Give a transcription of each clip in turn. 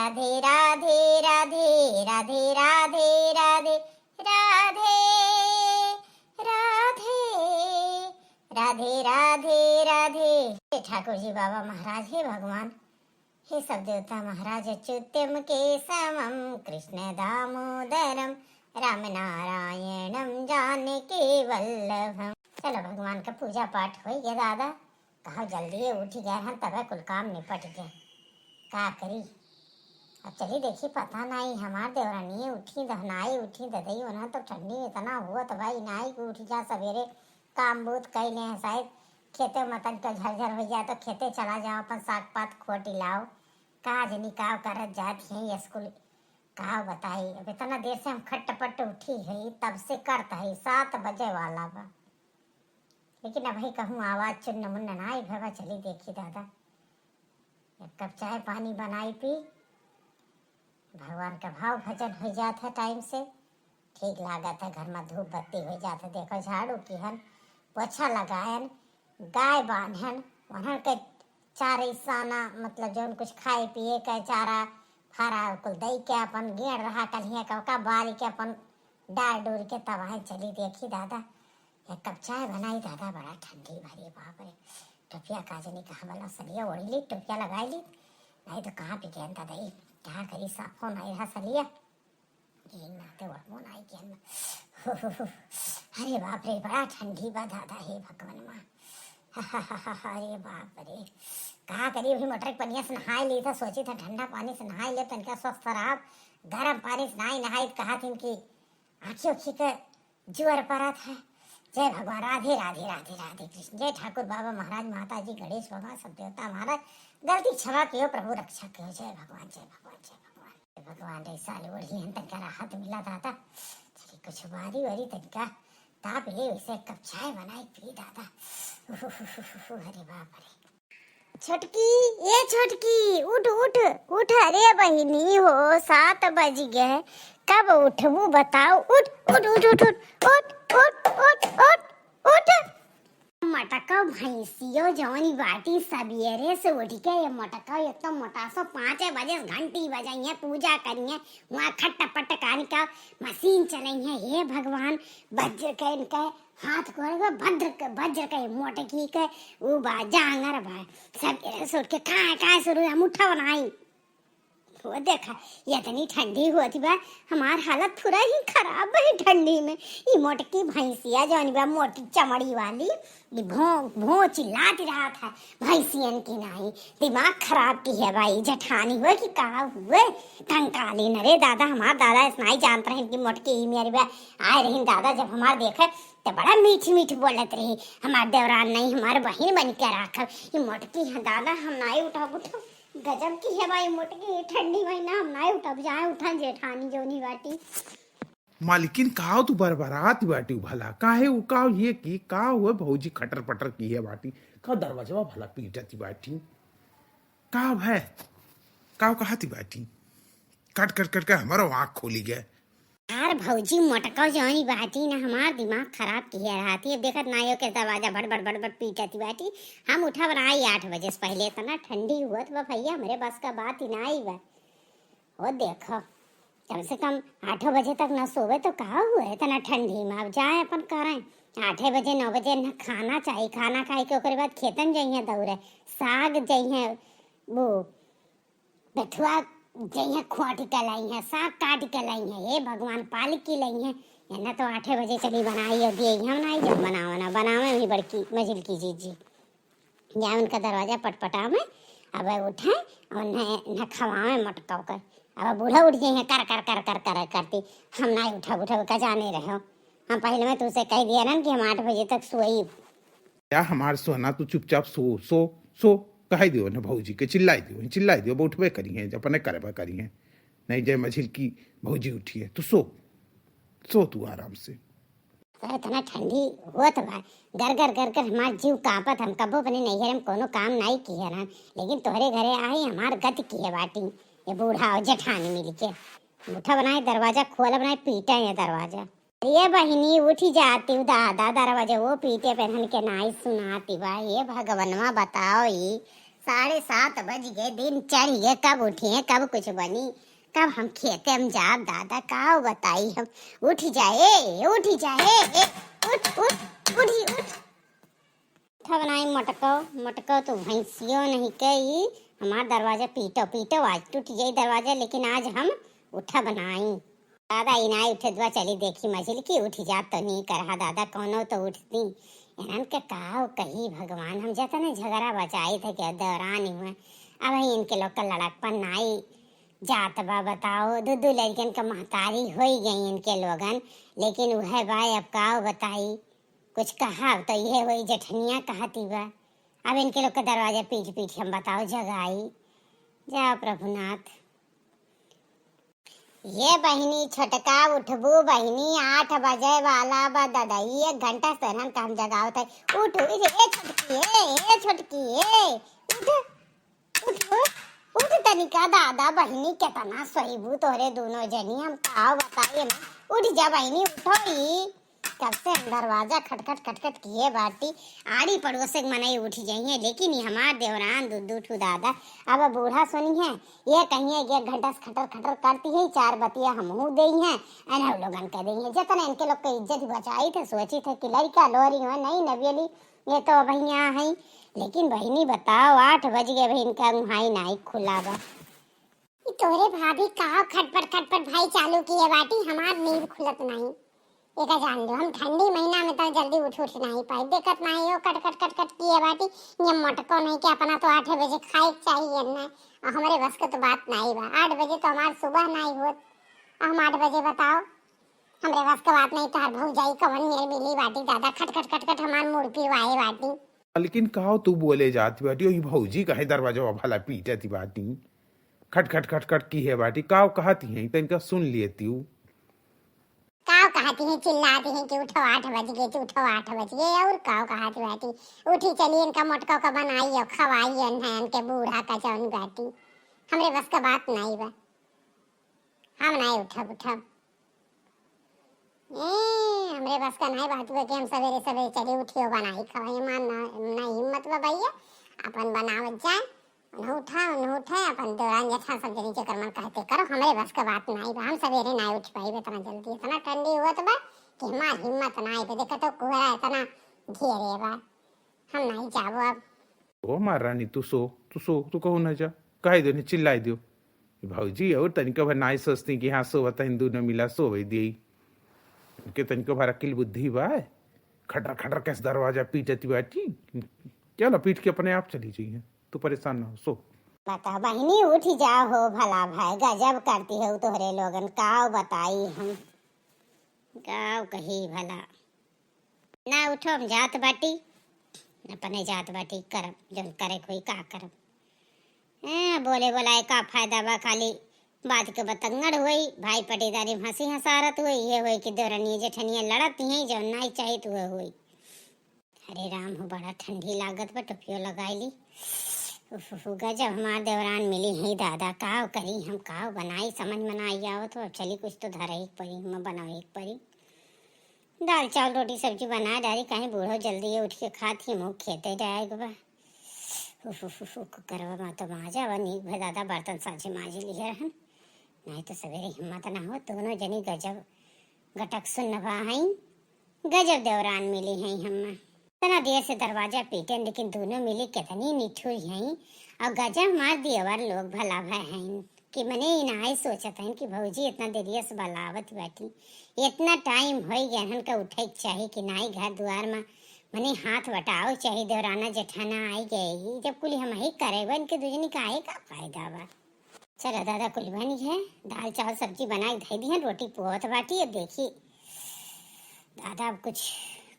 राधे राधे राधे राधे राधे राधे राधे राधे राधे राधे राधे। हे ठाकुर जी बाबा महाराज, हे भगवान, हे सब देवता महाराज, अच्युतम केशवम कृष्ण दामोदरम राम नारायणम जानकी वल्लभम। चलो भगवान का पूजा पाठ हो गया दादा, कहा जल्दी उठ गए हैं, तब कुल काम निपट गया। का करी अब चली देखी, पता नहीं हमार देवरानी उठी दहनाई उठी ददई होना तो ठंडी में इतना हुआ तो भाई नाई को उठ जा सवेरे काम बूत कई ले हैं, शायद खेते मतन का झरझर हो जाए तो खेते चला जाओ, अपन साग पात खोटी लाओ। कहा जनी काव करत जाती है स्कूल, कहा बताई अब इतना देर से हम खटपट उठी है, तब से करता है 7 बजे वाला बा, लेकिन अब भाई कहूँ आवाज चुन्न मुन्न ना आई। भवा चली देखी दादा, एक कप चाय पानी बनाई पी, भगवान का भाव भजन हो जाता टाइम से, ठीक लागत है। घर में धूप बत्ती हो जाता, देखो झाड़ू की हन, पोछा लगायन, गाय बांधन, वहाँ के चारे साना मतलब जो कुछ खाए पिए का चारा फारा कुल दई के अपन गेड़ रहा कलिया का बारी के अपन डाल डोल के तबाह चली देखी दादा। एक कप चाय बनाई दादा, बड़ा ठंडी भरी बाप रे। टोपिया काजनी कहा वाला सलिया ओढ़ी ली, टोपिया लगाई ली, नहीं तो कहाँ पे गया दादा, क्या करी साफो नहीं रहा सलिया नाते वो नहीं गया। अरे बाप रे बड़ा ठंडी बा दादा, हे भगवान माँ। अरे बाप रे कहा करी, अभी मोटर के पनिया से नहाई ली था, सोची था ठंडा पानी से नहाई ले तन का स्वस्थ खराब, गर्म पानी से नहाई कहा थी कि आँखी उखी का जुअर पड़ा था। जय भगवान, राधे राधे राधे राधे कृष्ण। जय ठाकुर बाबा महाराज, माता जी, गणेश भगवान, सब देवता महाराज, गलती क्षमा कियो, प्रभु रक्षा कियो। जय भगवान जय भगवान जय भगवान जय भगवान। रे साल ओढ़ी हैं तनका राहत मिला दादा, चली कुछ बारी वरी तनका ताप ले, वैसे कप चाय बनाई पी दादा। अरे बाप रे। छोटकी, ये छोटकी उठ उठ उठ, अरे बहिनी हो 7 बज गए, कब उठबू बताओ, उठ उठ उठ उठ उठ उठ उठ उठ उठ। मटका भैंसियो जौनी बाटी सवेरे से उठ के, ये मटका इतना मोटा सा 5 बजे घंटी बजाई है, पूजा करी है, वहाँ खट्टपट कान का मशीन चलाई है। हे भगवान, वज्र के इनका हाथ को वज्र के मोटकी के वो बा जांगर बा, सवेरे से उठ के कहाँ शुरू हम उठा बनाई। वो देखा इतनी ठंडी होती बा, हमार हालत पूरा ही खराब है ठंडी में। ये मोटकी भैंसिया जौन बा मोटी चमड़ी वाली, ये भों चिल्लाती रहा था भैंसियन की नहीं, दिमाग खराब की है भाई, जठानी हुए कि कहा हुए कंकाली नरे दादा। हमार दादा इतना ही जानते रहे कि मोटकी ही मेरी बा आए रही दादा, जब हमार देखे तो बड़ा मीठ मीठ बोलत रही, हमार देवरान नहीं हमारे बहन बन के रखा। ये मोटकी है दादा, हम नहीं उठा गजब की है भाई मोटकी, ठंडी महीना हम नहीं उठब जाए, उठा जेठानी जोनी बाटी। मालिकिन काव तू बरबरात बाटी भला काहे उ काव ये की का हुए भौजी खटर पटर की है बाटी, का दरवाजा भला पीटती बाटी, काव है काव कहती बाटी, कट कट कट के हमारा आँख खोली गया। यार भौजी मोटका जौनी बाटी ना हमार दिमाग खराब किया रहती है, देखत नाइयो के दरवाजा बड़ बड़ पीटती बाटी। हम उठा बनाई 8 बजे से पहले, इतना ठंडी हुआ तो भैया मेरे बस का बात ही ना आई बा। वो देखो कम से कम 8 बजे तक न सोवे तो कहा हुआ इतना ठंडी में, अब जाए अपन करें 8 बजे 9 बजे न खाना चाहिए, खाना खाए के ओकरे बाद खेतन जाइए दौड़े, साग जाइए वो बेठुआ जइया खोट के लाई है, साग काट के लाई है, ये भगवान पाल की लाई है। ना तो 8 बजे चली बनाई और दिए हम नहीं जब बनावे बनावे भी बड़की मजिल की जी या उनका दरवाजा पटपटा में अब उठे और न खवावे मटका कर, अब बूढ़ा उठ जाए कर कर कर कर कर करती, हम नहीं उठा का जाने रहे। हम पहले में तुझसे कह दिया ना कि हम 8 बजे तक सोई। क्या हमार सोना तू चुपचाप सो सो सो कह दियो ना भौजी के, चिल्लाई दियो उठबे करी है, अपने करबा करी है, नहीं जय मझिल की भौजी उठी है तो सो तू आराम से। तो इतना ठंडी होत बा, गर कर हमार जीव कांपत, हम कबो अपने नैहर में कोनो काम नहीं किए रहा, लेकिन तोहरे घरे आई हमार गति की है बाटी। ये बूढ़ा और जेठानी मिल के बूढ़ा बनाए दरवाजा खोला बनाए पीटा है दरवाजा। ये बहिनी उठी जाती दादा, दरवाजा वो पीटे पहन के नाई सुनाती बा। ये भगवनवा बताओ, ये 7:30 बज गए, दिन चढ़ गए, कब उठी है, कब कुछ बनी, कब हम खेते हम जाब दादा का बताई हम। उठ जाए उठ जाए, उठ उठ उठी उठ। उठा बनाई मटको मटको तो भैंसियों नहीं कही, हमारा दरवाजा पीटो पीटो, आज टूट जाई दरवाजा, लेकिन आज हम उठा बनाई। दादा इनाई उठे दुआ चली देखी मछली की उठ जात तो नहीं करहा दादा कौनो तो उठती। इनन के काव कही भगवान, हम जतने झगड़ा बचाई थे के दौरान हुए, अब इनके लोग का लड़कपन नाई जात बा। बताओ दो लड़कन का महतारी हो गई इनके लोगन, लेकिन वह बाय अब काव बताई, कुछ कहा तो ये वही जठनिया कहती बा। अब इनके लोग का दरवाजा पीट पीट हम बताओ जगाई। जाओ प्रभुनाथ। ये बहिनी छोटका उठबू बहिनी, 8 बजे वाला बा दादा, 1 घंटा से हम काम जगाओ थे। उठ ए छोटकी ए छोटकी उठ उठ उठ तनिका दादा बहिनी कितना सोईबू तोरे दोनों जनी, हम का बताइए। उठ जा बहिनी उठो ही, कब से दरवाजा खटखट खटखट किए बाटी, आड़ी पड़ोसे मनाई उठ जाइए, लेकिन ये हमार देवरान दूध ठू दादा अब बूढ़ा सुनी है, ये कहिए 1 घंटा से खटर खटर करती है, 4 बतिया हमहू दे हैं अन लोगन कर देंगे। जितना इनके लोग की इज्जत बचाई थे, सोची थे कि लड़का लोरी हो नहीं नबियली, ये तो भैया है, लेकिन बहिनी बताओ 8 बज गए बहन का मुहाई नाई खुला बा। तोरे भाभी कहा खटपट भाई चालू किए बाटी, हमार नींद खुलत नहीं। एक जान लो हम ठंडी महीना में तो जल्दी उठ नहीं पाई, देखत नहीं हो कट कट कट कट किए बाटी, ये मटको नहीं कि अपना तो 8 बजे खाए चाहिए ना, हमारे बस के तो बात नहीं बा। 8 बजे तो हमारे सुबह नहीं होत, हम 8 बजे बताओ हमारे बस के बात नहीं। तार भौजाई कवन मेरे मिली बाटी दादा, खट खट खट खट हमार मुड़ पिवाए बाटी। लेकिन कहा तू बोले जाती बाटी, ओ भौजी कहे दरवाजा भला पीटती बाटी, खट खट खट खट की है बाटी, काव कहती है तनिका सुन लेती हूँ। काव कहती है चिल्लाती है कि उठो 8 बज गए, उठो 8 बज गए, और काव कहती बैठी उठी चली इनका मोटका का बनाई और खवाई इनके बूढ़ा का जौन गाटी, हमरे बस का बात नहीं बा, हम नहीं उठब हमरे बस का नहीं बात बा कि हम सवेरे सवेरे चली उठियो बनाई खवाई, मान ना हिम्मत बा भैया अपन बनावत जाए, उठा अपन दौरान जथा सब जनी चक्कर मन कहते करो, हमारे बस का बात नहीं बा, हम सवेरे नहीं उठ पाई इतना जल्दी, इतना ठंडी हुआ तो बा कि हमार हिम्मत नहीं बा, देखो तो कोहरा इतना घेरे बा, हम नहीं जाबो अब। ओ महारानी तू सो तू कहो ना जा, कह दो नहीं चिल्लाई दो भाजी, और तनिका भर नाई सोचती कि हाँ सोवता हिंदू न मिला सोवे दी के तनिका भर अकिल बुद्धि बा, खटर खटर कैसे दरवाजा पीटती बैठी, चलो पीट के अपने आप चली जाइए, तू परेशान ना हो सो। बता बहिनी उठ जाओ हो भला भाई, गजब करती है तोहरे लोगन, काव बताई हम गाँव कही भला ना उठो, हम जात बाटी अपने जात बाटी करब जो करे कोई का करब, बोले बोलाए का फायदा बा, खाली बात के बतंगड़ हुई, भाई पटीदारी हंसी हंसारत हुई, ये हुई कि देवरनी जेठनिया लड़त ही जो नहीं चाहिए तो हुई। अरे राम हो बड़ा ठंडी लागत बा, टोपियो लगाई ली, गजब हमार देवरान मिली है दादा, काव करी हम काव बनाई समझ में ना आई आवत हो, चली कुछ तो धरा एक परी हम बनाओ एक परी, दाल चावल रोटी सब्जी बना डाली, कहीं बूढ़ो जल्दी उठ के खाती मुँह खेते जाएगा बा। करवा मा तो माजा बा नीक भाई दादा, बर्तन साझे माजी लिए रहन, नहीं तो सवेरे हिम्मत ना हो, दोनों जनी गजब गटक सुनवा है, गजब देवरान मिली है हम। इतना देर से दरवाजा पीटे, लेकिन दोनों मिली कितनी निठुर हैं, और गजब मार दियवर लोग भला भाई हैं कि मने इनाई सोचत हैं कि भौजी इतना देरिया से बलावत बैठी, इतना टाइम हो गया हन का उठे चाहिए कि नाई घर द्वार में मने हाथ बटाओ चाहिए, देवराना जेठाना आई गएगी, जब कुल हम ही करेगा इनके दूजनी का आए का फायदा बा। चलो दादा कुल बनी है, दाल चावल सब्जी बनाई धई दी है, रोटी पोहत बाटी, अब देखी दादा अब कुछ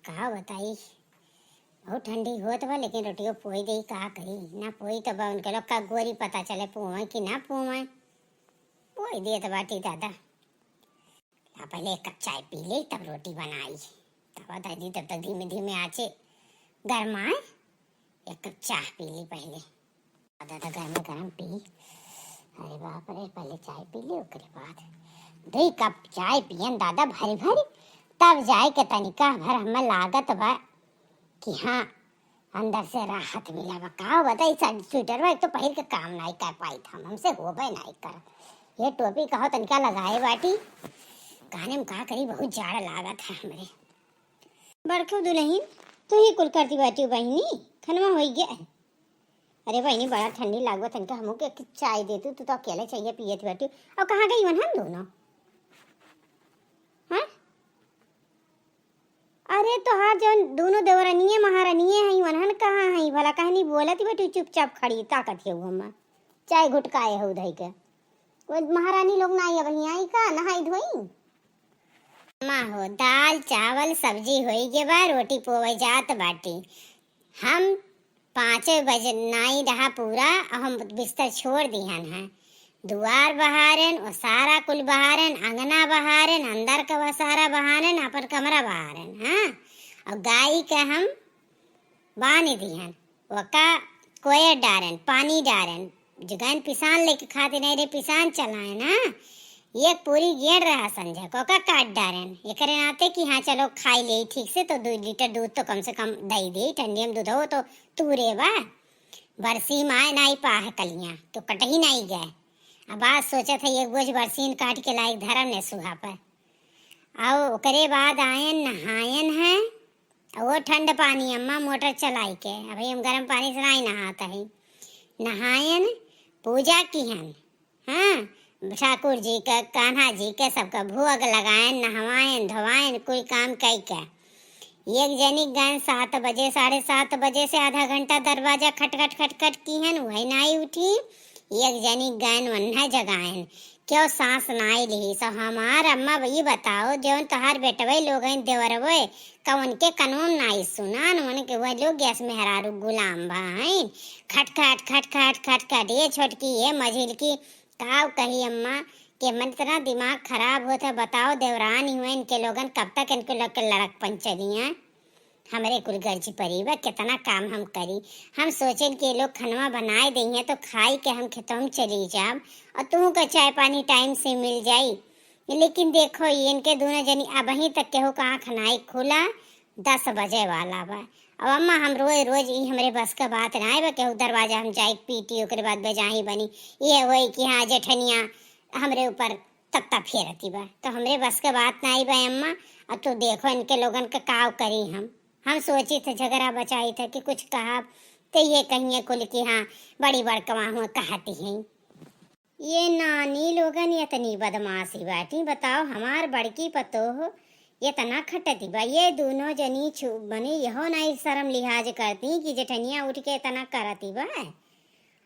कहा बताई, बहुत ठंडी होत बा, लेकिन रोटियों पोई दे का कही ना पोई तो बा उनके लोग का गोरी पता चले पुआ कि ना पुआ, पोई दिए तो बाटी दादा। पहले 1 कप चाय पी ले तब रोटी बनाई, तब दादी तब तक धीमे धीमे आचे गरमाए, 1 कप चाय पी ली पहले, दादा गर्म गर्म पी, अरे बाप रे पहले चाय पी ली, उसके बाद 2 कप चाय पियन दादा भरी भरी, तब जाए के तनिका भर हमें लागत बा कि हाँ अंदर से राहत मिला बा। का बताई स्वेटर में एक तो पहिर के काम नहीं कर पाई था, हमसे होबे नहीं कर। ये टोपी कहो तनिका लगाए बाटी, कहने में का करी, बहुत जाड़ लागत है हमरे। बड़को दुल्हन तू ही कुल करती बाटी बहनी, खनवा हो गया है। अरे बहनी बड़ा ठंडी लागो, तनिका हमू के चाय दे तू तो अकेले चाहिए पिए थी बाटी। और कहाँ गई वन हम दोनों? हाँ अरे तो हाँ जो दोनों देवरनिये महारानिये हैं वनहन कहाँ हैं भला? कहनी बोलती बेटी चुपचाप खड़ी ताकत है वो हम चाय घुटकाए है उधर के। वो महारानी लोग ना आई वहीं आई का नहाई धोई माँ हो। दाल चावल सब्जी होई के बा, रोटी पोवे जात बाटी। हम 5 बजे नाई रहा पूरा, हम बिस्तर छोड़ दिहन है। दुआर बहारन और सारा कुल बहारन, अंगना बहारन, अंदर का वह सारा बहारन, अपन कमरा बहारन। हाँ और गाय का हम बानी दिहन, वका कोयर डारन, पानी डारन, जगन पिसान लेके खाते नहीं रे, पिसान चलाए ना। ये पूरी गेड़ रहा संजय को का काट डारन, ये करे नाते कि हाँ चलो खाई ले ठीक से, तो 2 लीटर दूध तो कम से कम दही दे, ठंडी में दूध हो तो तूरे बा। बरसी माए नहीं पा है कलियां तो कटही नहीं गए। अब बात सोचा था एक बोझ बरसीन काट के लायक धर्म ने सुहा पर। और ओकरे बाद आयन नहायन है, और वो ठंड पानी अम्मा मोटर चलाई के, अभी हम गर्म पानी से नहीं नहाता है। नहायन पूजा की हन, हाँ ठाकुर जी का कान्हा जी के सबका भोग लगायन, नहवायन धोवायन कोई काम कई के। एक जनी गए 7 बजे 7:30 बजे से आधा घंटा दरवाजा खटखट खटखट की हन, वही नहीं उठी। एक जनी गैन वन्ना जगायन, क्यों सांस नाई ली। सो हमार अम्मा वही बताओ जो तोहार बेटवे लोग देवरवे कवन के कानून नाई सुना न के वह लोग गैस में हरारू गुलाम भाईन। खटखट खटखट खटखट ये छोटकी ये मझिल की काव कही अम्मा के मन इतना दिमाग खराब होता। बताओ देवरान हुए इनके लोगन कब तक इनको लोग के लड़क पंचलियाँ हमारे कुल गर्जी परीबा कितना काम हम करी। हम सोचे कि लोग खनवा बनाए देंगे तो खाई के हम खेतों में चली जाब और तुम का चाय पानी टाइम से मिल जाई। लेकिन देखो ये इनके दोनों जनी अब ही तक केहू कहाँ खनाई खुला 10 बजे वाला बा। अब अम्मा हम रोज रोज ये हमारे बस का बात ना है केहू दरवाजा हम जाए पीटी ओकरे बाद बेजाही बनी ये वही कि हाँ जेठनिया हमरे ऊपर तख्ता फेरती बा, तो हमरे बस का बात ना आई बा अम्मा। अब तो देखो इनके लोगन का काव करी हम सोची थे झगड़ा बचाई था कि कुछ कहा तो ये कहिए कुल की हाँ बड़ी बड़कवा हुआ कहती हैं। ये नानी लोगन इतनी बदमाशी बाटी, बताओ हमार बड़की पतोह ये तना खटती बा। ये दोनों जनी बने यहो नहीं शर्म लिहाज करती कि जेठनिया उठ के तना करती बा।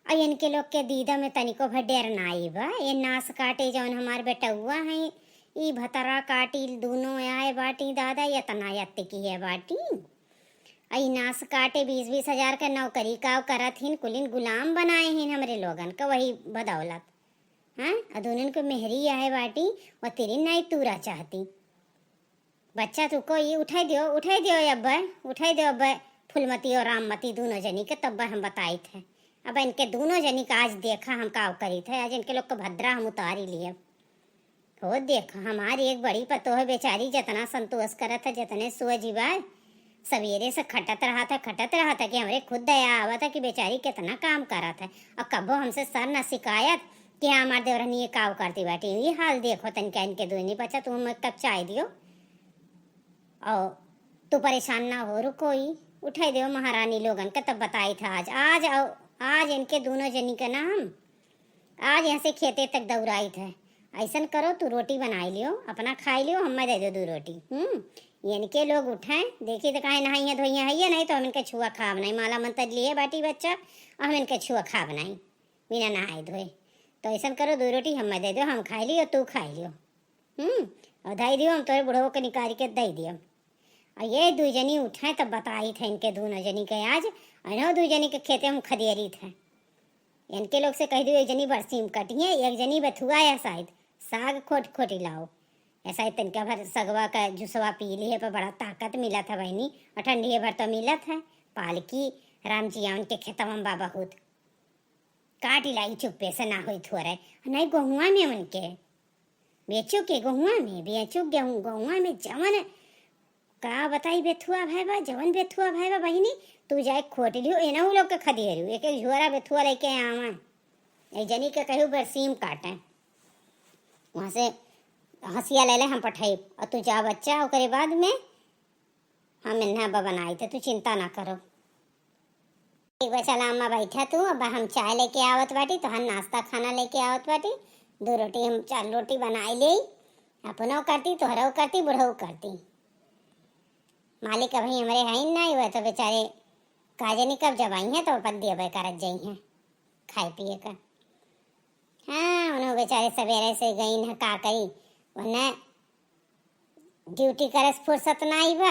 और इनके लोग के दीदा में तनिको भर डेर नाई बा। ये नास काटे जौन हमार बेटा हुआ है ई भतरा काटी दोनों आए बाटी दादा ये तना यत्ते की है बाटी। आई नास काटे 20-20 हजार का नौकरी का करत हिन कुलिन गुलाम बनाए हिन हमरे लोगन का वही बदौलत। हाँ अदुनन को मेहरी आए बाटी वो तेरी नहीं तूरा चाहती। बच्चा तुको ये उठाई दियो अब फुलमती और राममती दोनों जनी के तब हम बताई थे। अब इनके दोनों जनी का आज देखा हम काव करी थे। आज इनके लोग को भद्रा हम उतारी लिए हो। देखा हमारी एक बड़ी पतोह बेचारी जितना संतोष करत है जितने सुअजीवा सवेरे से खटत रहा था कि हमरे खुद दया आवा था कि बेचारी कितना काम करा था। और कबो हमसे सर न शिकायत कि हाँ हमारे देवरानी ये काव करती बाटी। ये हाल देखो तनिका इनके दोनों बच्चा तुम एक कप चाय दियो और तू परेशान ना हो रुको ही उठाई दो महारानी लोगन का तब बताई था। आज इनके दोनों जनी का नाम आज यहाँ से खेते तक दौड़ाई था। ऐसा करो तू रोटी बनाई लियो अपना खाई लियो हमें दे दो 2 रोटी। इनके लोग उठाए देखी तो कहे नहाइया धोइया है नहीं तो हम इनके छुआ खा बनाई माला मंत्र लिए बाटी बच्चा और हम इनके छुआ खा बनाई बिना नहाए धोए। तो ऐसा करो 2 रोटी हमें दे दो हम खाई लियो तू खाई लियो और दही दियो हम तोरे बुढ़ो को निकाल के दही दियो। और ये 2 जनी उठाए तब बताई थे इनके दोनों जनी के आज और 2 जनी के खेते हम खदेरी थे। इनके लोग से कह दियो एक जनी बरसीम कटिए एक जनी बथुआ या शायद साग खोटी लाओ ऐसा ही तनका भर सगवा का जुसवा पी लिए पर बड़ा ताकत मिला था बहनी और ठंडी भर तो मिला था। पालकी राम जी उनके खेतवा में बाबा खुद काट लाई चुप्पे से ना हुई थोड़े नहीं गहुआ में उनके बेचो के गहुआ में बेचो गेहूँ गहुआ में जवन का बताई बेथुआ भाई बा जवन बेथुआ भाई बा बहिनी तू जाए खोट लियो एनहु लोग के खदेरू एक एक झोरा बेथुआ लेके आवा एक जनी के कहू बरसीम काटे वहाँ से हंसिया ले ले हम पठाई और तू जा बच्चा ओकरे बाद में हम इन्हा बनाई तो तू चिंता ना करो। एक बार चला अम्मा बैठा तू अब हम चाय लेके आवत बाटी तो हम नाश्ता खाना लेके आवत बाटी 2 रोटी हम 4 रोटी बनाई ले अपनो करती तोहरो करती बुढ़ऊ करती मालिक अभी हमारे है ही नहीं हुआ तो बेचारे काजनी कब जब आई हैं तो अपन दिए करत जाई हैं खाए पिए का। हाँ उन्होंने बेचारे सवेरे से गई न का करी उन्हें ड्यूटी करस फुर्सत नहीं बा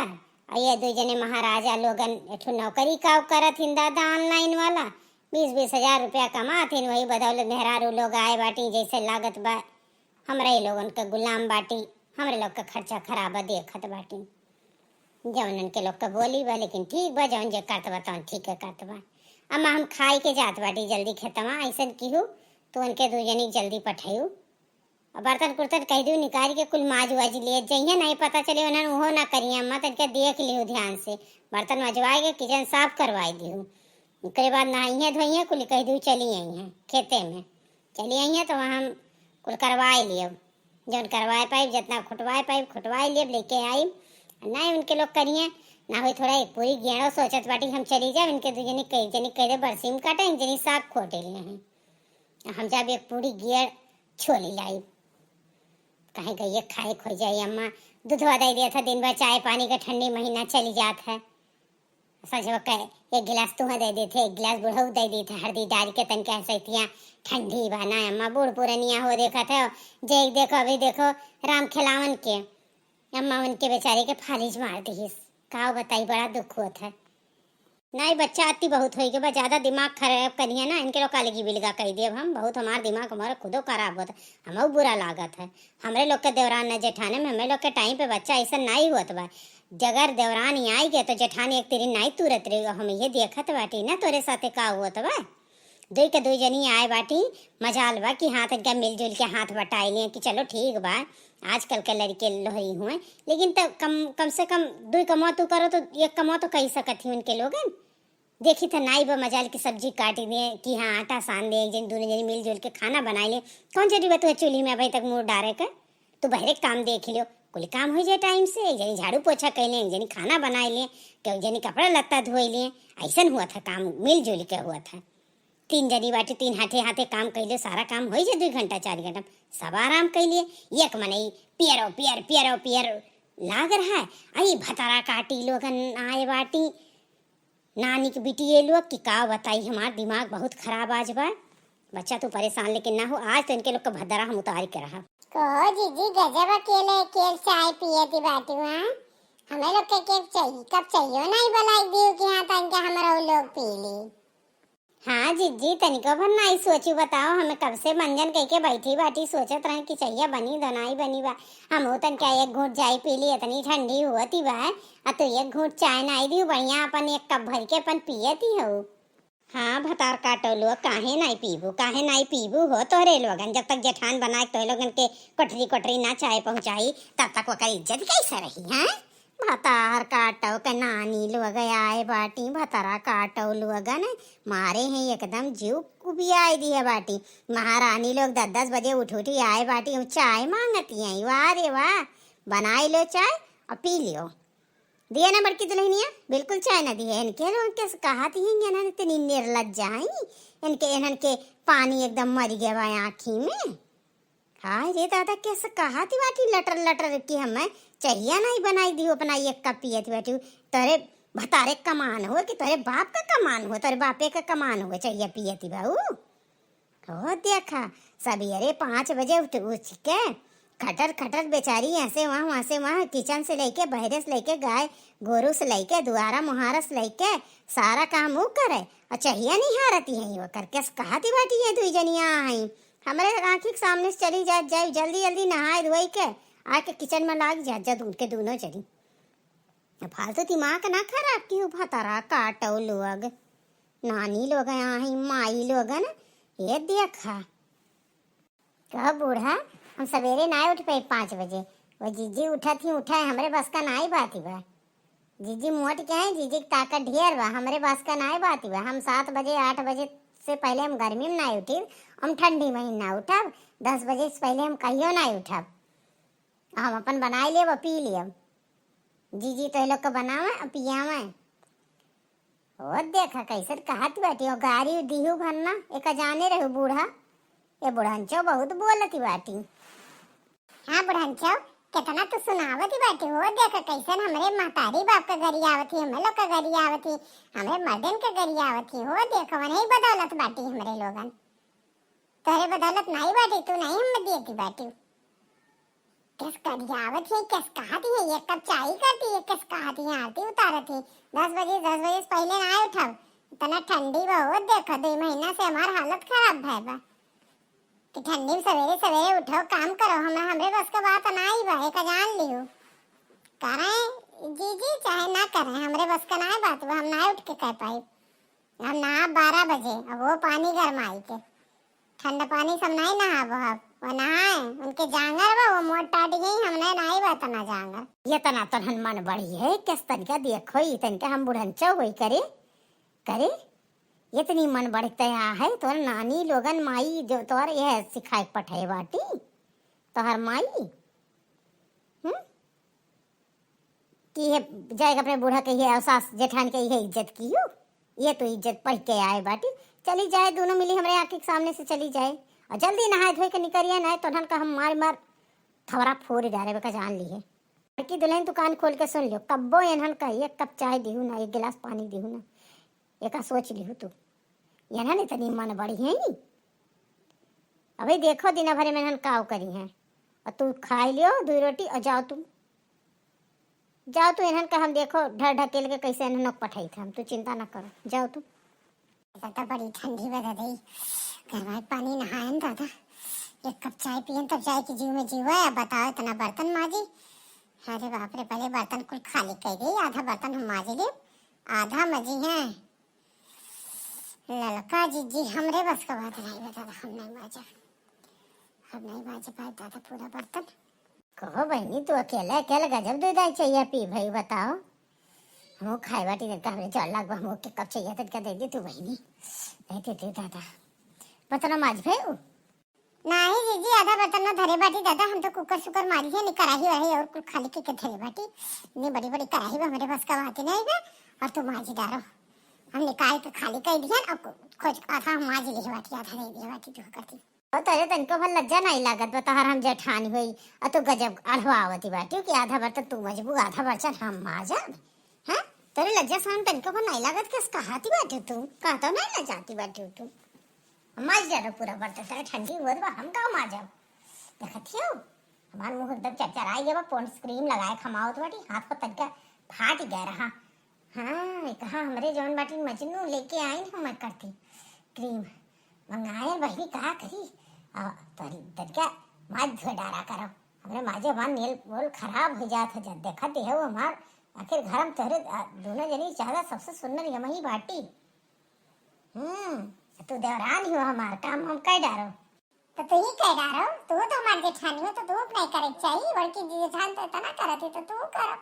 और ये 2 जने महाराजा लोगन एठो नौकरी का करत हिन दादा ऑनलाइन वाला 20-20 हजार रुपया कमाथिन वही बदौलत मेहरारू लोग आए बाटी जैसे लागत बा हमरे लोगन के गुलाम बाटी हमरे लोग का खर्चा खराबा देखत बाटी जौनन के लोग का बोली बा लेकिन ठीक बा जौन जे करत बा तौन ठीक है करत बा। अम्मा हम खाई के जात बाटी जल्दी खेतमा ऐसन की तो उनके 2 जनी जल्दी पठायू और बर्तन कुर्तन कह दू निकाल के कुल माज वाज लिए जइए नहीं पता चले उन्हें वो ना करिए अम्मा तनिक देख लियो ध्यान से बर्तन मजवाए के किचन साफ करवाई दिहूँ उसके बाद नहाइए धोइए कुल कह दू चली आई हैं खेते में चली आई हैं तो वहाँ हम कुल करवाए लिए जौन करवाए पाइप जितना खुटवाए पाइप खुटवाए लिए लेके आई नहीं उनके लोग करिए ना हो थोड़ा एक पूरी गेड़ो सोचत बाटी हम चली जाए उनके 2 जनी कह दे बरसीम काटे एक जनी साग खोटे लिए हैं हम जब एक पूरी गेड़ छोली लाई कहीं गई खाए खो जाए अम्मा दूधवा दे दिया था दिन भर चाय पानी का ठंडी महीना चली जात है सच कह 1 गिलास तुम्हें दे देते 1 गिलास बुढ़ऊ दे दी था हल्दी डाल के तन कैसे ठंडी बना अम्मा बूढ़ पुरनिया हो देखा था जे देखो अभी देखो राम खिलावन के अम्मा उनके बेचारे के फालिज मार दी का बताई बड़ा दुख होता है नहीं बच्चा अति बहुत हो गया ज्यादा दिमाग खराब करिए ना इनके लोग कालेगी बिलगा कह दिए हम बहुत हमारा दिमाग हमारा खुदो खराब होता है हमें बुरा लागत है हमरे लोग के देवरान न जेठाने में हमें लोग के टाइम पे बच्चा ऐसा नहीं होता बा जगर देवरान ही आई गए तो जेठानी एक तेरी नहीं तुरत रही हम ये देखत बाटी ना तोरे साथे का हुआ बा 2 जनी आए बाटी मजाल बा कि हाथ इनका मिलजुल के हाथ बटाई लिए कि चलो ठीक बा आजकल के लड़के लोहरी हुए लेकिन तब कम से कम 2 कमा तू करो तो 1 कमा तो कही सकत ही उनके लोगन देखी था नाई बा मजाल की सब्जी काटी दे कि हाँ आटा सान दे एक जन 2 जनी मिलजुल के खाना बना ले कौन जरूरी बात है चूल्ही में अभी तक मुँह डारे कर तो बहरे काम देख लियो कुल काम हो जाए टाइम से एक जनी झाड़ू पोछा कर ले एक जनी खाना बना लिए एक जनी कपड़ा लत्ता धोई लिए ऐसा हुआ था काम मिलजुल के हुआ था 3 जनी बाटी 3 हाथे काम कर लिए सारा काम हो जाए 2 घंटा 4 घंटा सब आराम कर लिए एक मने पियरो लाग रहा है आई भतारा काटी लोगन आए बाटी नानी की बेटी ये लोग कि का बताई हमारा दिमाग बहुत खराब आज बा बच्चा तो परेशान लेकिन ना हो आज तो इनके लोग का भदरा हम उतार के रहा कहो जीजी गजब अकेले चाय पिए थी बाटी वहाँ हमें लोग के चाहिए कब चाहिए नहीं बनाई दी कि हाँ तन के हमारा लोग पी ली। हाँ जीजी तनिको भर नहीं सोची बताओ हमें कब से मंजन कह के बैठी बाटी सोचत रहे कि चाहिए बनी दोनाई बनी बा हम तन क्या 1 घूंट चाय पी ली इतनी ठंडी हुआ थी बा तो 1 घूंट चाय नहीं दी बढ़िया अपन 1 कप भर के अपन पिए थी हो। हाँ भतार काटो लोग काहे नहीं पीबू हो तोरे लोगन जब तक जेठान बनाए तो लोगन के कोठरी ना चाय पहुँचाई तब तक वो इज्जत कैसे रही है। भतार काटो के नानी लोग आए बाटी भतारा काटो लोगन मारे हैं एकदम जीव उबियाई दी है बाटी महारानी लोग 10-10 बजे उठी आए बाटी हम चाय मांगती हैं वाह रे वाह बनाई लो चाय और पी लियो दिया ना बड़की दुल्हनिया बिल्कुल चाय ना दिए इनके लोग के कहा थी इतनी निर्लज्जा इनके पानी एकदम मर गया आँखी में हाय रे दादा कैसे कहा थी बाटी लटर की हमें चाहिए नहीं बनाई दी अपना 1 कप पिए थी बाटी तेरे भतारे कमान हो कि तेरे बाप का कमान हो तेरे बापे का कमान हो चाहिए पिए थी बाबू हो देखा सवेरे 5 बजे उठ के खटर बेचारी ऐसे वहाँ किचन से लेके बहरे से लेके गाय गोरू से लेके दुआरा मुहारा से लेके सारा काम वो करे और चाहिए नहीं हारती है वो करके कहा थी बाटी है 2 जनिया आई हमारे आँखी के सामने से चली जाए जल्दी नहाए धोई के आके किचन में लाग जा दूध के दोनों चली फालतू दिमाग ना खराब की भतारा काटो लोग नानी लोग आई माई लोग न ये देखा कह बूढ़ा हम सवेरे ना उठ पे 5 बजे वो जीजी उठाए हमारे बस का ना ही बात ही बा जीजी मोट क्या है, जीजी की ताकत ढेर बा, हमरे बस का नाय बात बा। हम 7 बजे 8 बजे से पहले हम गर्मी में ना उठी, हम ठंडी महीना उठब, 10 बजे से पहले हम कहियो ना उठब। हम अपन बनाए लेब पी लेब, जीजी तो लोग का बनावे पियावे। और देखा कैसे कहत बाटी, और गाड़ी दीहू भरना एक जाने रहो बूढ़ा, ये बुढ़ांचो बहुत बोलती बाटी। हाँ बुढ़ांचो, कितना तो सुनावती बाटी हो। देख कैसन हमरे महतारी बाप का गरी आवती, हम लोग का गरी आवती, हमरे मर्दन का गरी आवती हो। देख नहीं बदौलत बाटी हमरे लोगन, तोरे बदौलत नहीं बाटी, तू नहीं हम देती बाटी। किस करी आवत है, किस कहती है, एक कप चाय करती है, किस कहती है आरती उतारती। 10 बजे से पहले ना उठब, इतना ठंडी बहुत। देखो 2 महीना से हमार हालत खराब है बा कि ठंडी में सवेरे सवेरे उठो काम करो। हमरे बस का बात ना ही बा, एक जान लियो। करें जी चाहे ना करें, हमरे बस का ना बात बा, हम ना उठ के कह पाई। हम नहा 12 बजे, अब वो पानी गरमाई के ठंडा पानी सब नहीं नहाबो। अब वो नहाए उनके जांगर बा, वो मोट टाट गई, हमने नहीं बात ना जांगर। ये तना तो मन बड़ी है, किस तरीका देखो ये तनिका हम बुढ़ंचो वही करे करे, इतनी मन बढ़ते है। तोर नानी लोगन माई जो तोर ये सिखाए पठाए बाटी, तोहर माई कि ये जाएगा अपने बूढ़ा के ये सास जेठान के ये इज्जत की हो, ये तो इज्जत पढ़ के आए बाटी। चली जाए दोनों मिली हमारे आँख के सामने से चली जाए, और जल्दी नहाए धोए के निकलिए, ना तो ढन का हम मार थवरा फोड़ डाले बका जान ली है। लड़की दुल्हन दुकान खोल के सुन लियो, कब्बो एनहन का 1 कप चाय दीहू ना, 1 गिलास पानी दीहू ना, एक सोच लिहू तू। एनहन इतनी मन बड़ी है नी, अभी देखो दिन भरे में एनहन काव करी है। और तू खाई लियो 2 रोटी और जाओ तू एनहन का हम देखो ढर ढकेल के कैसे एनहन पठाई था, हम तू चिंता ना करो, जाओ तू। दादा बड़ी ठंडी बता दी, गरमाए पानी नहाए न दादा, 1 कप चाय पियन तब जाए कि जीव में जीव है। अब बताओ इतना बर्तन माजी, अरे बाप रे, पहले बर्तन कुल खाली कर गई, आधा बर्तन हम माजी ले, आधा मजी है ललका जीजी। हमरे बस का बात नहीं बता, हम नहीं माजा, हम नहीं माजा पाए दादा पूरा बर्तन। कहो बहनी तू अकेले गजब दूध चाहिए पी भाई, बताओ। हम खाए बाटी देता हमने चल लग हम के कब चाहिए तक दे दे तू बहनी, दे दे दादा बर्तन माज भाई। नहीं जीजी, आधा बर्तन में धरे बाटी दादा, हम तो कुकर सुकर मारी है, नहीं कढ़ाई वही और कुछ खाली के धरे बाटी, नहीं बड़ी बड़ी कढ़ाई में हमारे बस का बात नहीं है। और तुम माजी डालो, हम निकाल के खाली कर दिया, अब खोज आधा हम माजी ली बाटी, आधा दे दिया बाटी तू करती। और तेरे तनको भल लज्जा नहीं लागत बता, हम जेठानी हुई और तू गजब अढ़वावती बाटी कि आधा बर्तन तू मजबू आधा बर्तन हम माजब। हाँ तेरे लज्जा शाम तनको भल नहीं लागत, किस कहाती बाटी तू, कहता नहीं लजाती बाटी तू। माज जा पूरा बर्तन, तेरे ठंडी होत बा, हम का माजब। देखती हो हमार मुंह एकदम चरचराई गया बा, पॉन्ड्स क्रीम लगाए खमावत बाटी, हाथ को तनका फाट गया रहा। हाँ कहा हमरे जौन बाटी मजनू लेके आई ना मैं करती क्रीम मंगाए, वही कहा करी तोरी तनका माज धो डारा करो, हमरे माजे हमार नेल बोल खराब हो जात है। जब देखा दे हो हमार आखिर घर में तोरे दोनों जनी ज्यादा सबसे सुंदर यही बाटी। तू देवरान ही हो, हमार काम हम कह डारो। तो तू ही कह डारो, तू तो हमारे जेठानी हो तो तू नहीं करे चाहिए, बल्कि जेठान तो इतना करती तो तू करो।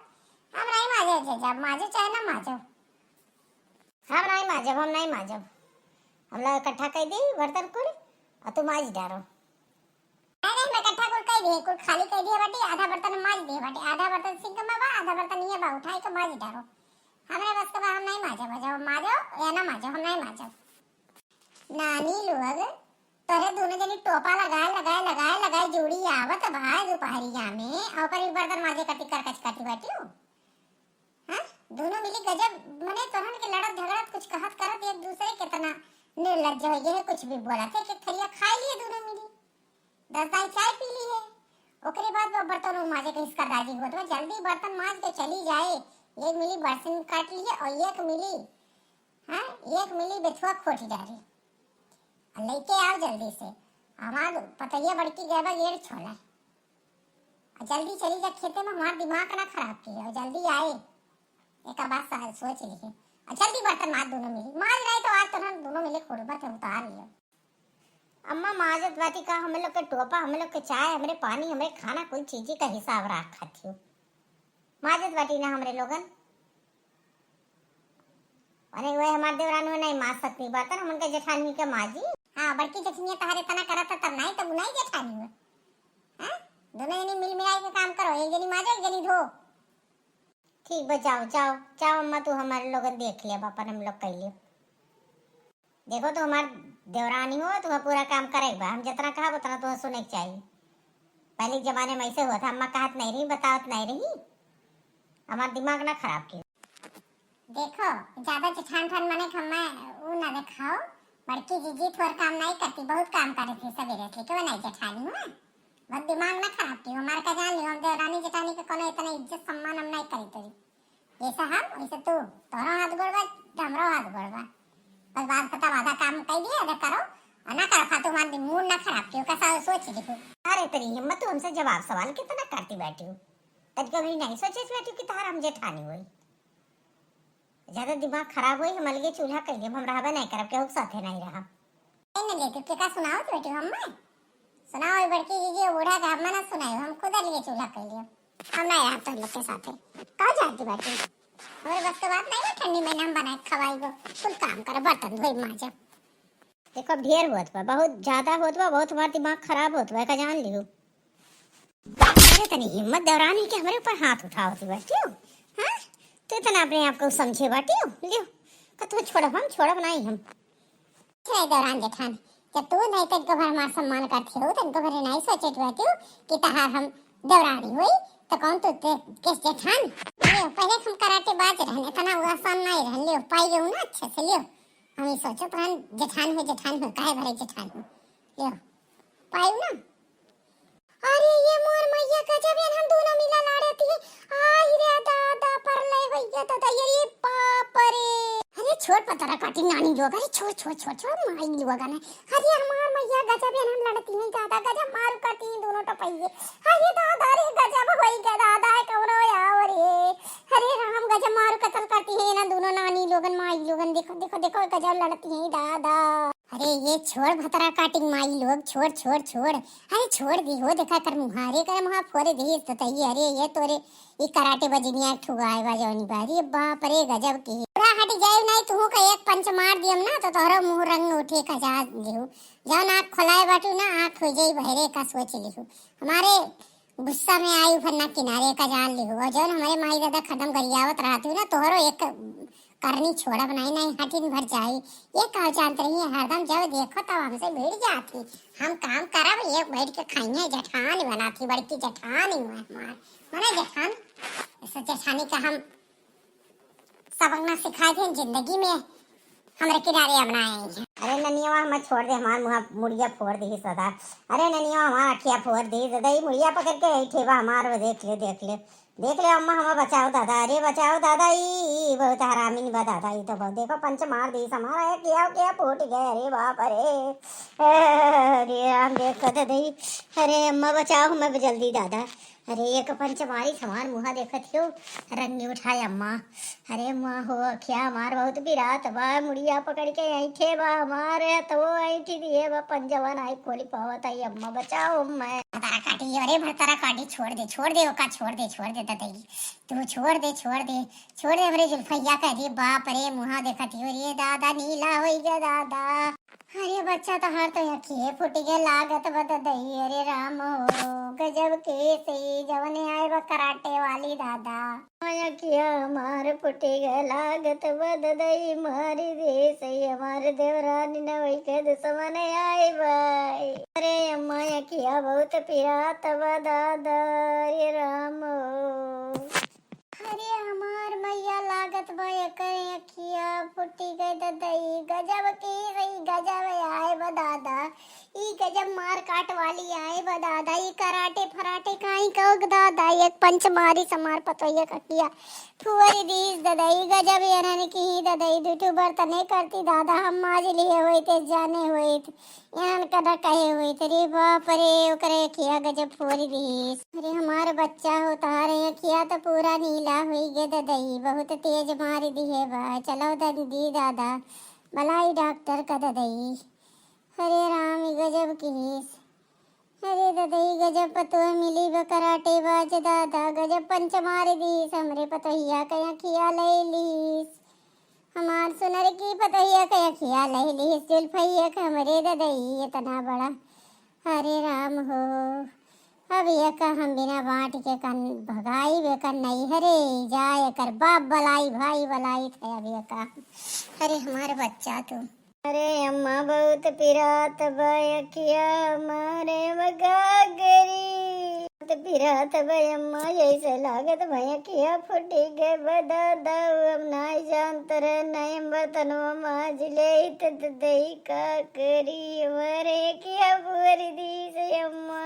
हम नहीं माजो, जब माजो चाहे ना माजो, हम नहीं माजब, हम लोग इकट्ठा कर दी बर्तन कुल और तू माज डारो। नहीं मैं इकट्ठा कुल कर दिए, कुल खाली कर दिए बाटी, आधा बर्तन माज दिए बाटी, आधा बर्तन सिंक में बा, आधा बर्तन ये बा, उठाई के माज डारो। हमरे बस का बा, हम नहीं माजो, माजो या ना माजो, हम नहीं माजो। नानी लोग तोरे दोनों जनी टोपा लगाए जोड़ी आवत बा दोपहरिया में, और पर बर्तन माजे कटी कर कच कटी बाटी हो। हां दोनों मिली गजब मने तोहन के लड़त झगड़त कुछ कहत करत एक दूसरे कितना निर्लज्ज हो गए, कुछ भी बोला थे कि थरिया खा लिए दोनों मिली, 10 दाई चाय पी ली है। ओकरे बाद वो बर्तन माजे के इसका दादी होत बा, जल्दी बर्तन माज के चली जाए। 1 मिली बर्तन काट लिए और 1 मिली बेथुआ खोटी डाली, लेके आओ जल्दी से, हमार पतैया बड़की गैबा गेड़ छोड़ा, जल्दी चली जा खेते में, हमार दिमाग ना खराब किया, और जल्दी आए एक बात सोच लीजिए, और जल्दी बर्तन माज दोनों मिली, माज रहे तो आज तो दोनों मिले खुरबा के उतार लियो। अम्मा माजत बाटी का हम लोग के टोपा, हम लोग के चाय, हमरे पानी, हमरे खाना, कोई चीज का हिसाब रखा थी माजत बाटी ना हमरे लोगन। अरे वही हमारे देवरानी में नहीं मार सकती बर्तन हम उनके जेठानी के माजी। हाँ बड़की जेठनिया तहारे तना करत तब नहीं तब नहीं जेठानी हो। हाँ दोनों जनी मिल मिला के काम करो, एक जनी माजो एक जनी धो। ठीक बा जाओ जाओ जाओ अम्मा तू हमारे लोगन देख लिया अपन हम लोग कैलियो। देखो तो हमार देवरानी हो तुम्हें पूरा काम करेगा, हम जितना कहा उतना तुम्हें सुने के चाहिए। पहले जमाने में ऐसे हुआ था, अम्मा कहत नहीं रही बतावत नहीं रही, हमारा दिमाग ना खराब किया। देखो ज्यादा जेठान ठान माने खम्मा वो ना दिखाओ। बड़की जीजी थोड़ा काम नहीं करती, बहुत काम करे थी सवेरे से, क्यों नहीं जेठानी हुआ। बहुत दिमाग ना खराब की हमारे का जान लियो, हम देवरानी जेठानी के कोनो इतना इज्जत सम्मान हम नहीं करी तोरी। जैसा हम वैसे तू, तोहरा हाथ गोड़वा हमरो हाथ गोड़वा, बस बात खत्म। आधा काम कह दिया आधा करो और ना करो फातू मार मूड ना खराब की कैसा सोच लिखो। अरे तेरी हिम्मत तू हमसे जवाब सवाल कितना करती बैठी हूँ, तब कभी नहीं सोचे बैठी कि तार हम जेठानी हुई। ज्यादा दिमाग खराब हुई हम अलगे चूल्हा कह हम रहबे नहीं करब, केहू साथे नहीं रहा। नहीं ले तू का सुनाओ तो बेटी, हम सुनाओ बड़की जीजी बूढ़ा का हम ना सुनाओ, हम खुद अलगे चूल्हा कह लियो। हम नहीं रहा तुम लोग के साथे, कहाँ जाती बैठी। हमारे बस के बात नहीं है, ठंडी महीना हम बनाए खवाई गो, कुल काम करे बर्तन धोई मांजे। देखो अब ढेर होत बा, बहुत ज्यादा होत बा, बहुत हमारा दिमाग खराब होत बा, का जान लियो। अरे तनी हिम्मत देवरानी के हमारे ऊपर हाथ उठावती बैठी हो। हाँ तो इतना अपने आप को समझे बैठी हो, लियो का तू छोड़ब नहीं हम। दौरान जेठान जब तू नहीं तक भर हमारा सम्मान करती हो, तक भर नहीं सोचे बैठी हो कि तहार हम देवरानी हुई तो कौन तू किस जेठान। लियो पहले हम कराटे बाज रहने इतना आसान नहीं रहन, लियो पाई गयो ना अच्छे से। लियो हम ये सोचो तो हम जेठान हो काहे भरे जेठान हो। लियो पाई ना। अरे ये मोर मैया गजब है, हम दोनों मिला लड़ती है। आई रे दादा पर ले भैया दादा ये बाप रे। अरे छोड़ पतरा काटी नानी लोग, अरे छोड़ माई लोग ना। अरे हमार मैया गजब है, हम लड़ती हैं दादा गजब मार काटी दोनों टपइए। अरे दादा रे गजब होई गे दादा कवरो याव रे। अरे राम गजब मार कतल करती है ना दोनों नानी लोगन माई लोगन, देखो देखो देखो गजब लड़ती हैं दादा। अरे ये छोड़ भतरा काटिंग माई लोग, छोड़ अरे छोड़ दी हो, देखा कर मुहारे कर मुहा फोरे दी ततई। अरे ये तोरे ये कराटे बजनिया ठुगाए बजौनी बारी बाप रे गजब की। पूरा हट जाए नहीं तू का एक पंच मार दियम ना तो तोहरा मुंह रंग उठे का जा लिहु। जान आँख खोलाए बाटू ना आँख हो जाई बहरे का सोच लिहु। हमारे गुस्सा में आई फन्ना किनारे का जान लिहु। और जौन हमारे माई दादा खत्म गरियावत रहती ना तोहरो एक करनी छोड़ा बनाई नहीं हटिन भर जाई। ये कहा जानते रही है हरदम जब देखो तब हमसे भिड़ जाती। हम काम करब ये बैठ के खाइए जेठानी बनाती, बड़की जेठानी माने जेठान ऐसे जेठानी का हम सबक ना सिखाए थे जिंदगी में हमारे किनारे अपनाए। अरे ननिया हमें छोड़ दे, हमार मुड़िया फोड़ दी सदा। अरे ननिया हमारा अखिया फोड़ दी सदा, मुड़िया पकड़ के यही ठेवा हमार देख ले अम्मा हमें बचाओ दादा, अरे बचाओ दादा ई बहुत हरामी नहीं बा दादा ई तो बहुत। देखो पंच मार दी हमारा क्या फूट गए, अरे बाप अरे राम देखो दादा, अरे अम्मा बचाओ हमें जल्दी दादा। अरे एक पंच मारी हमार मुहा देखत हो रंगी उठाए अम्मा। अरे माँ हो क्या हमार बहुत बिरात बा, मुड़िया पकड़ के ऐठे बा हमारे तो वो ऐठी दिए बा पंजवा नहीं खोली पावत आई अम्मा बचाओ। मैं भतरा काटी, अरे भतरा काटी छोड़ दे ओका छोड़ दे दादा तू छोड़ दे हमरे जुल्फैया का। अरे बाप रे मुहा देखत हो रे दादा नीला होई गया दादा। अरे बच्चा तो हर तो अखिए फुट गए लागत बदई। अरे राम हो गजब के से जवने आए बा कराटे वाली दादा। अखिया हमार फुट गए लागत बदई मारी दे सही हमारे देवरानी न वही के दुश्मन आए भाई। अरे अम्मा अखिया बहुत पिरात बा दादा, अरे राम हो। अरे हमार मैया लागत बा करे अखिया फुटी गए ददई गजब के सही गजब आए बा दादा। ई गजब मार काट वाली आए बा दादा। ई कराटे फराटे काई कहो दादा, एक पंच मारी समार पतोया ककिया फुवरी दीस ददई गजब यानी की ददई दुटू बर्तन नहीं करती दादा। हम माज लिए हुए थे जाने हुए थे यान कदा कहे हुए थे। रे बाप रे ओकरे किया गजब फुवरी दीस। अरे हमार बच्चा होता रे किया तो पूरा नीला हुई गे ददई, बहुत तेज मारी दी है बा। चलो ददी दादा भलाई डॉक्टर का ददई। अरे राम गजब की। अरे ददई गजब पतोह मिली ब कराटे बाज दादा, गजब पंच मार दीस हमरे पतोहिया कया किया ले लीस। हमार सुनर की पतैया के अखिया लहली जुल्फैया के हमरे ददई इतना बड़ा हरे राम हो। अब ये का हम बिना बाँट के कन भगाई वे कन नहीं हरे जाए कर बाप बलाई भाई बलाई थे। अब ये का अरे हमारे बच्चा तू अरे अम्मा बहुत पिरात बयकिया मारे मगागरी पिरात भय अम्मा जैसे लागत भयकिया फुटी गे बदा दाऊ अब नाई जानत रहे नयम बतनो माज ले दई का करी मरे किया बुरी दी से अम्मा।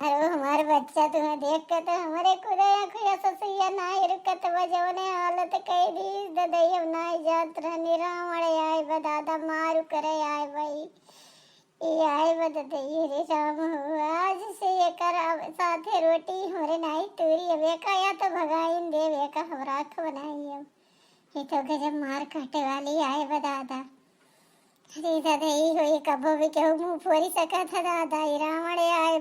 अरे हमारे बच्चा तुम्हें देख के तो हमारे खुदा खुदा ससैया नाई रुकत बजवने हालत कह दी ददई अब नाई जात रहनी रावण आए बदादा मारू करे आए भाई ये आए बददई रे राम हो। आज से ये कर साथे रोटी हमारे नाई तूरी अब का या तो भगाइन दे वे का हम राख बनाई अब ये तो गजब मार काटे वाली आए बदादा। अरे दादा ही होई कबो भी केहू मुंह फोड़ी सका था दादा रावण आए